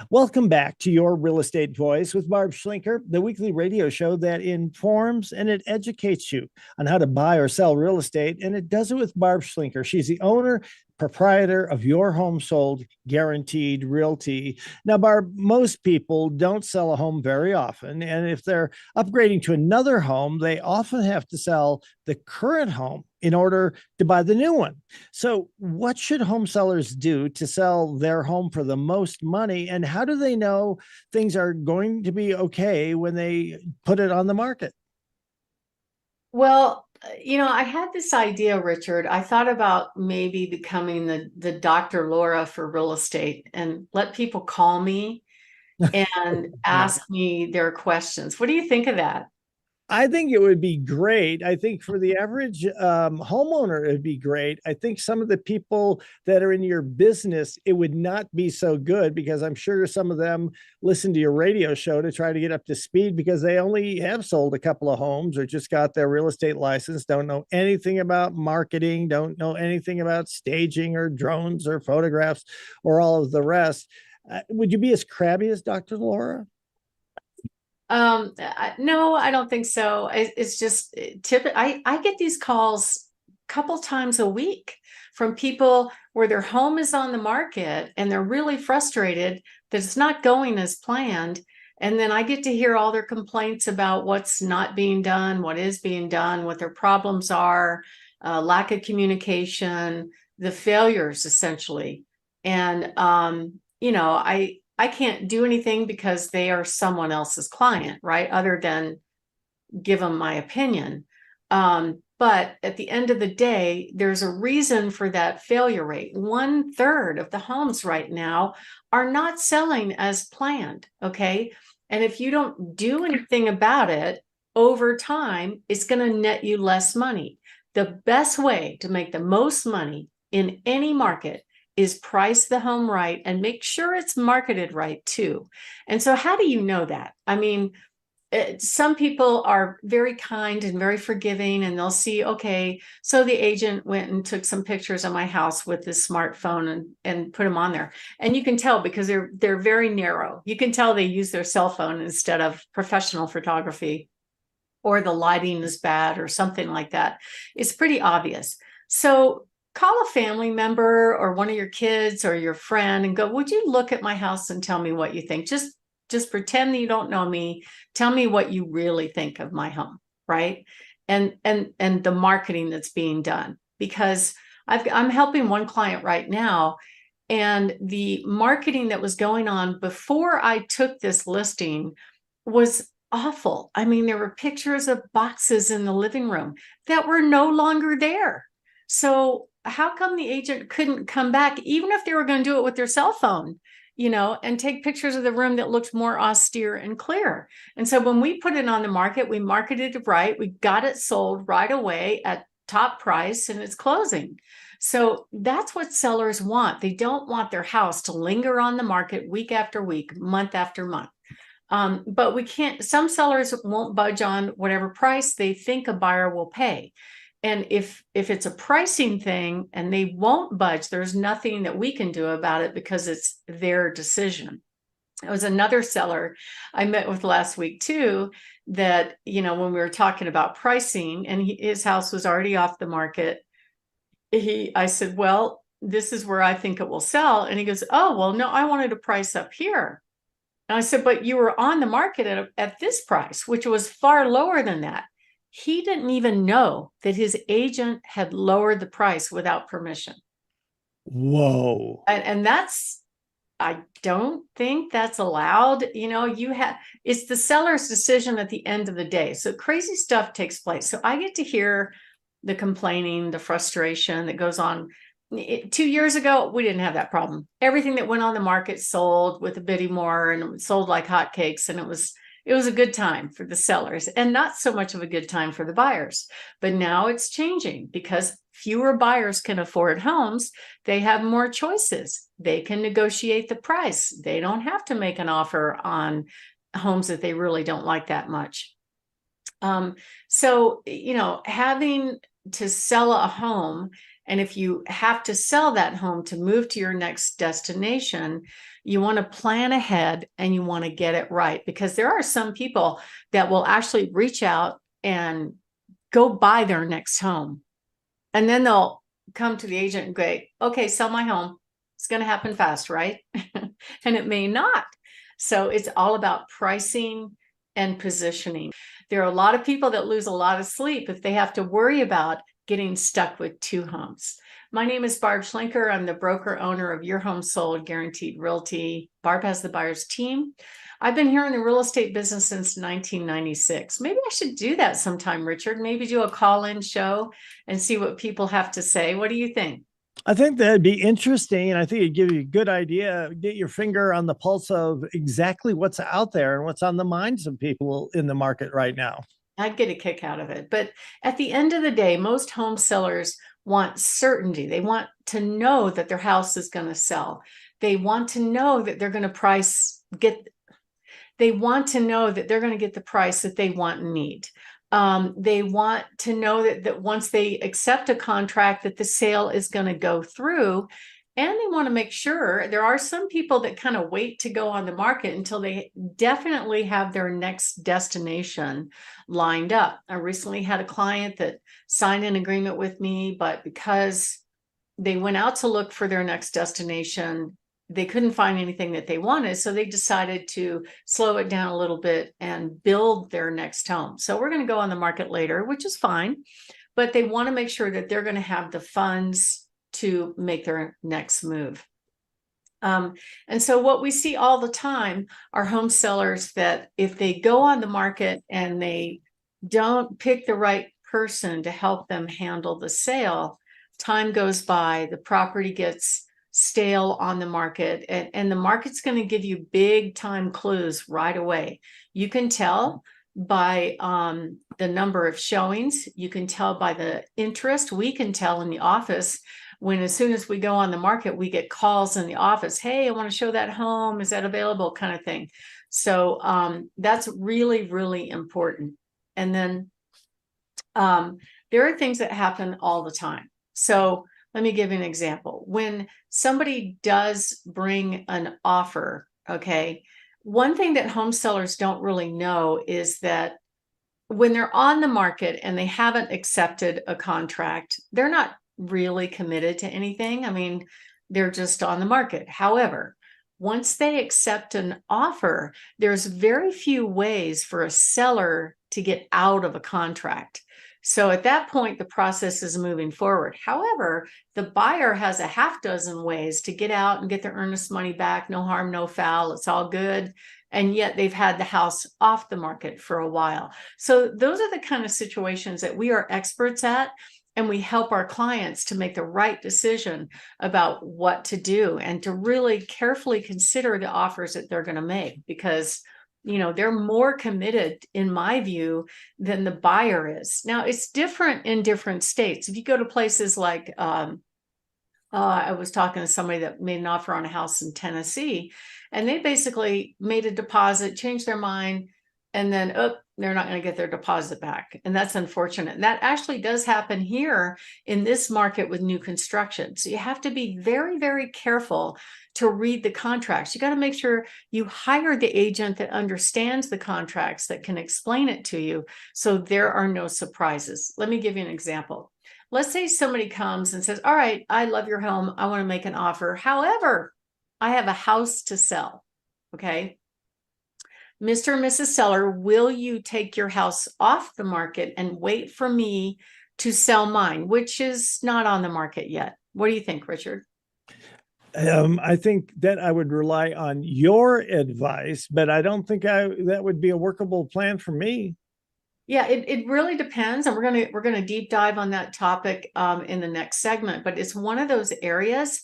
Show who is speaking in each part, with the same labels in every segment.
Speaker 1: Welcome back to Your Real Estate Voice with Barb Schlinker, the weekly radio show that informs and it educates you on how to buy or sell real estate. And it does it with Barb Schlinker. She's the owner, proprietor of Your Home Sold Guaranteed Realty. Now, Barb, most people don't sell a home very often. And if they're upgrading to another home, they often have to sell the current home in order to buy the new one. So, what should home sellers do to sell their home for the most money? And how do they know things are going to be okay when they put it on the market?
Speaker 2: Well, I had this idea, Richard. I thought about maybe becoming the Dr. Laura for real estate and let people call me and
Speaker 1: Yeah.
Speaker 2: ask me their questions. What do you think of that?
Speaker 1: I think it would be great. I think for the average homeowner, it'd be great. I think some of the people that are in your business, it would not be so good because I'm sure some of them listen to your radio show to try to get up to speed because they only have sold a couple of homes or just got their real estate license, don't know anything about marketing, don't know anything about staging or drones or photographs or all of the rest. Would you be as crabby as Dr. Laura?
Speaker 2: No, I don't think so. It's just I get these calls a couple times a week from people where their home is on the market and they're really frustrated that it's not going as planned. And then I get to hear all their complaints about what's not being done, what is being done, what their problems are, lack of communication, the failures essentially. And I can't do anything because they are someone else's client, right? Other than give them my opinion. But at the end of the day, there's a reason for that failure rate. 1/3 of the homes right now are not selling as planned. Okay. And if you don't do anything about it over time, it's going to net you less money. The best way to make the most money in any market is price the home right and make sure it's marketed right too. And so, how do you know that? I mean, some people are very kind and very forgiving, and they'll see, okay, so the agent went and took some pictures of my house with his smartphone and put them on there. And you can tell because they're very narrow. You can tell they use their cell phone instead of professional photography, or the lighting is bad or something like that. It's pretty obvious. So call a family member or one of your kids or your friend and go, would you look at my house and tell me what you think? Just pretend that you don't know me. Tell me what you really think of my home, right? And the marketing that's being done. Because I'm helping one client right now, and the marketing that was going on before I took this listing was awful. I mean, there were pictures of boxes in the living room that were no longer there. So how come the agent couldn't come back, even if they were going to do it with their cell phone, and take pictures of the room that looked more austere and clear? And so when we put it on the market, we marketed it right. We got it sold right away at top price and it's closing. So that's what sellers want. They don't want their house to linger on the market week after week, month after month. But we can't, some sellers won't budge on whatever price they think a buyer will pay. And if it's a pricing thing and they won't budge, there's nothing that we can do about it because it's their decision. It was another seller I met with last week too, that, when we were talking about pricing and his house was already off the market, I said, well, this is where I think it will sell. And he goes, oh, well, no, I wanted a price up here. And I said, but you were on the market at this price, which was far lower than that. He didn't even know that his agent had lowered the price without permission.
Speaker 1: Whoa.
Speaker 2: And that's, I don't think that's allowed. It's the seller's decision at the end of the day. So crazy stuff takes place. So I get to hear the complaining, the frustration that goes on. 2 years ago, we didn't have that problem. Everything that went on the market sold with a bidding war, and it sold like hotcakes. And it was a good time for the sellers and not so much of a good time for the buyers. But now it's changing because fewer buyers can afford homes. They have more choices. They can negotiate the price. They don't have to make an offer on homes that they really don't like that much. So, having to sell a home And if you have to sell that home to move to your next destination, you want to plan ahead and you want to get it right, because there are some people that will actually reach out and go buy their next home. And then they'll come to the agent and go, okay, sell my home. It's going to happen fast, right? And it may not. So it's all about pricing and positioning. There are a lot of people that lose a lot of sleep if they have to worry about getting stuck with two homes. My name is Barb Schlinker. I'm the broker owner of Your Home Sold Guaranteed Realty. Barb has the buyer's team. I've been here in the real estate business since 1996. Maybe I should do that sometime, Richard. Maybe do a call-in show and see what people have to say. What do you think?
Speaker 1: I think that'd be interesting. And I think it'd give you a good idea, get your finger on the pulse of exactly what's out there and what's on the minds of people in the market right now.
Speaker 2: I'd get a kick out of it. But at the end of the day, most home sellers want certainty. They want to know that their house is going to sell. They want to know that they're going to they want to know that they're going to get the price that they want and need. They want to know that once they accept a contract, that the sale is going to go through. And they want to make sure. There are some people that kind of wait to go on the market until they definitely have their next destination lined up. I recently had a client that signed an agreement with me, but because they went out to look for their next destination, they couldn't find anything that they wanted. So they decided to slow it down a little bit and build their next home. So we're going to go on the market later, which is fine, but they want to make sure that they're going to have the funds to make their next move. And so what we see all the time are home sellers that if they go on the market and they don't pick the right person to help them handle the sale, time goes by, the property gets stale on the market, and the market's going to give you big time clues right away. You can tell by the number of showings. You can tell by the interest. We can tell in the office when, as soon as we go on the market, we get calls in the office. Hey, I want to show that home. Is that available? Kind of thing. So that's really, really important. And then there are things that happen all the time. So let me give you an example. When somebody does bring an offer, okay, one thing that home sellers don't really know is that when they're on the market and they haven't accepted a contract, they're not really committed to anything. I mean, they're just on the market. However, once they accept an offer, there's very few ways for a seller to get out of a contract. So at that point, the process is moving forward. However, the buyer has a half dozen ways to get out and get their earnest money back. No harm, no foul. It's all good. And yet they've had the house off the market for a while. So those are the kind of situations that we are experts at. And we help our clients to make the right decision about what to do and to really carefully consider the offers that they're going to make, because they're more committed, in my view, than the buyer is. Now, it's different in different states. If you go to places like, I was talking to somebody that made an offer on a house in Tennessee, and they basically made a deposit, changed their mind, and then, they're not going to get their deposit back. And that's unfortunate. And that actually does happen here in this market with new construction. So you have to be very, very careful to read the contracts. You got to make sure you hire the agent that understands the contracts, that can explain it to you, so there are no surprises. Let me give you an example. Let's say somebody comes and says, all right, I love your home. I want to make an offer. However, I have a house to sell. Okay. Mr. and Mrs. Seller, will you take your house off the market and wait for me to sell mine, which is not on the market yet? What do you think, Richard?
Speaker 1: I think that I would rely on your advice, but I don't think that would be a workable plan for me.
Speaker 2: Yeah, it really depends, and we're gonna deep dive on that topic in the next segment. But it's one of those areas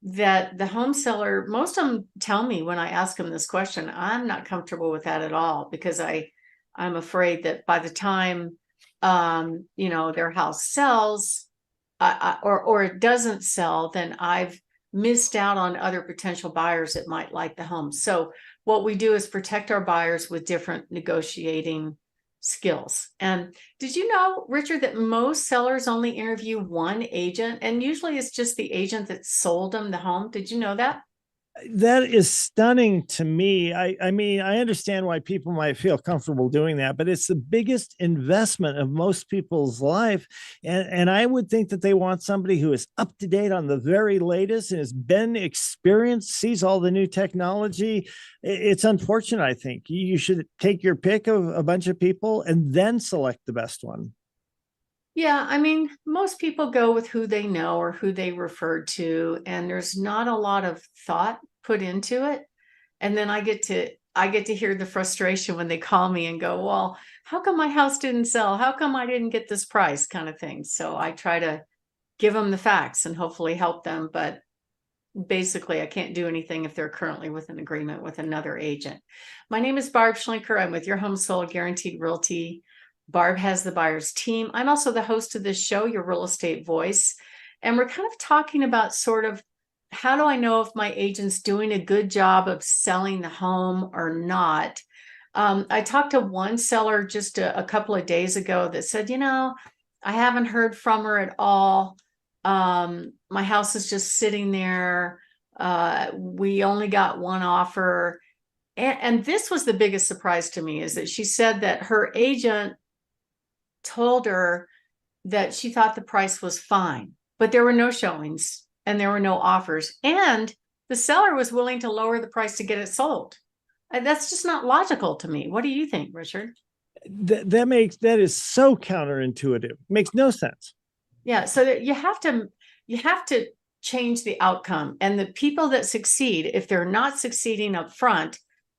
Speaker 2: that the home seller, most of them tell me when I ask them this question, I'm not comfortable with that at all, because I'm afraid that by the time their house sells or it doesn't sell, then I've missed out on other potential buyers that might like the home. So what we do is protect our buyers with different negotiating skills. And did you know, Richard, that most sellers only interview one agent, and usually it's just the agent that sold them the home? Did you know that?
Speaker 1: That is stunning to me. I mean, I understand why people might feel comfortable doing that, but it's the biggest investment of most people's life. And I would think that they want somebody who is up to date on the very latest and has been experienced, sees all the new technology. It's unfortunate, I think. You should take your pick of a bunch of people and then select the best one.
Speaker 2: Yeah, I mean, most people go with who they know or who they referred to, and there's not a lot of thought put into it. And then I get to hear the frustration when they call me and go, "Well, how come my house didn't sell? How come I didn't get this price?" kind of thing. So I try to give them the facts and hopefully help them, but basically I can't do anything if they're currently with an agreement with another agent. My name is Barb Schlinker. I'm with Your Home Sold Guaranteed Realty. Barb has the buyer's team. I'm also the host of this show, Your Real Estate Voice. And we're kind of talking about sort of how do I know if my agent's doing a good job of selling the home or not? I talked to one seller just a couple of days ago that said, I haven't heard from her at all. My house is just sitting there. We only got one offer. And this was the biggest surprise to me, is that she said that her agent told her that she thought the price was fine, but there were no showings and there were no offers. And the seller was willing to lower the price to get it sold. That's just not logical to me. What do you think, Richard?
Speaker 1: That is so counterintuitive. Makes no sense.
Speaker 2: Yeah, so that you have to change the outcome. And the people that succeed, if they're not succeeding up front,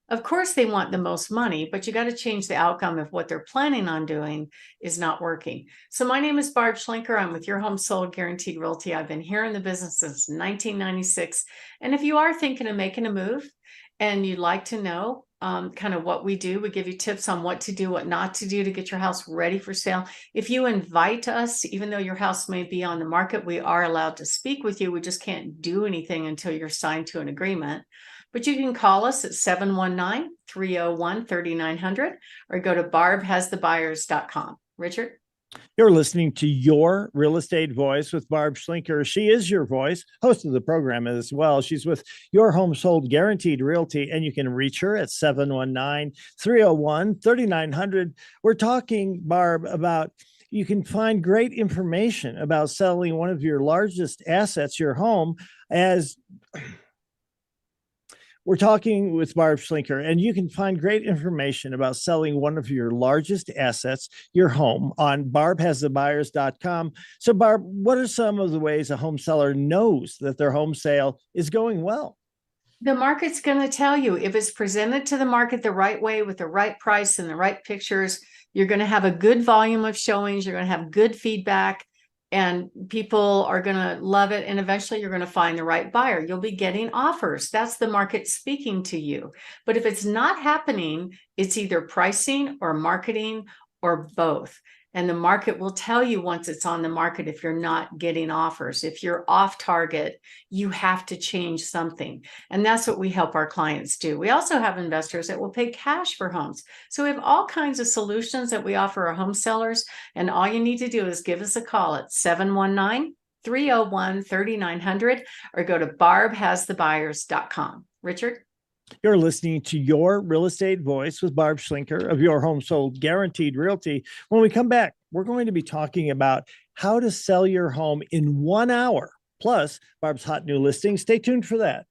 Speaker 2: of course they want the most money, but you got to change the outcome if what they're planning on doing is not working. So my name is Barb Schlinker. I'm with Your Home Sold Guaranteed Realty. I've been here in the business since 1996. And if you are thinking of making a move and you'd like to know kind of what we do, we give you tips on what to do, what not to do to get your house ready for sale. If you invite us, even though your house may be on the market, we are allowed to speak with you. We just can't do anything until you're signed to an agreement. But you can call us at 719-301-3900 or go to barbhasthebuyers.com. Richard?
Speaker 1: You're listening to Your Real Estate Voice with Barb Schlinker. She is your voice, host of the program as well. She's with Your Home Sold Guaranteed Realty, and you can reach her at 719-301-3900. We're talking, Barb, about you can find great information about selling one of your largest assets, your home, as we're talking with Barb Schlinker, and you can find great information about selling one of your largest assets, your home, on barbhasthebuyers.com. So, Barb, what are some of the ways a home seller knows that their home sale is going well?
Speaker 2: The market's going to tell you. If it's presented to the market the right way with the right price and the right pictures, you're going to have a good volume of showings. You're going to have good feedback, and people are going to love it. And eventually you're going to find the right buyer. You'll be getting offers. That's the market speaking to you. But if it's not happening, it's either pricing or marketing or both. And the market will tell you once it's on the market if you're not getting offers. If you're off target, you have to change something. And that's what we help our clients do. We also have investors that will pay cash for homes. So we have all kinds of solutions that we offer our home sellers. And all you need to do is give us a call at 719-301-3900 or go to barbhasthebuyers.com. Richard?
Speaker 1: You're listening to Your Real Estate Voice with Barb Schlinker of Your Home Sold Guaranteed Realty. When we come back, we're going to be talking about how to sell your home in 1 hour, plus Barb's hot new listing. Stay tuned for that.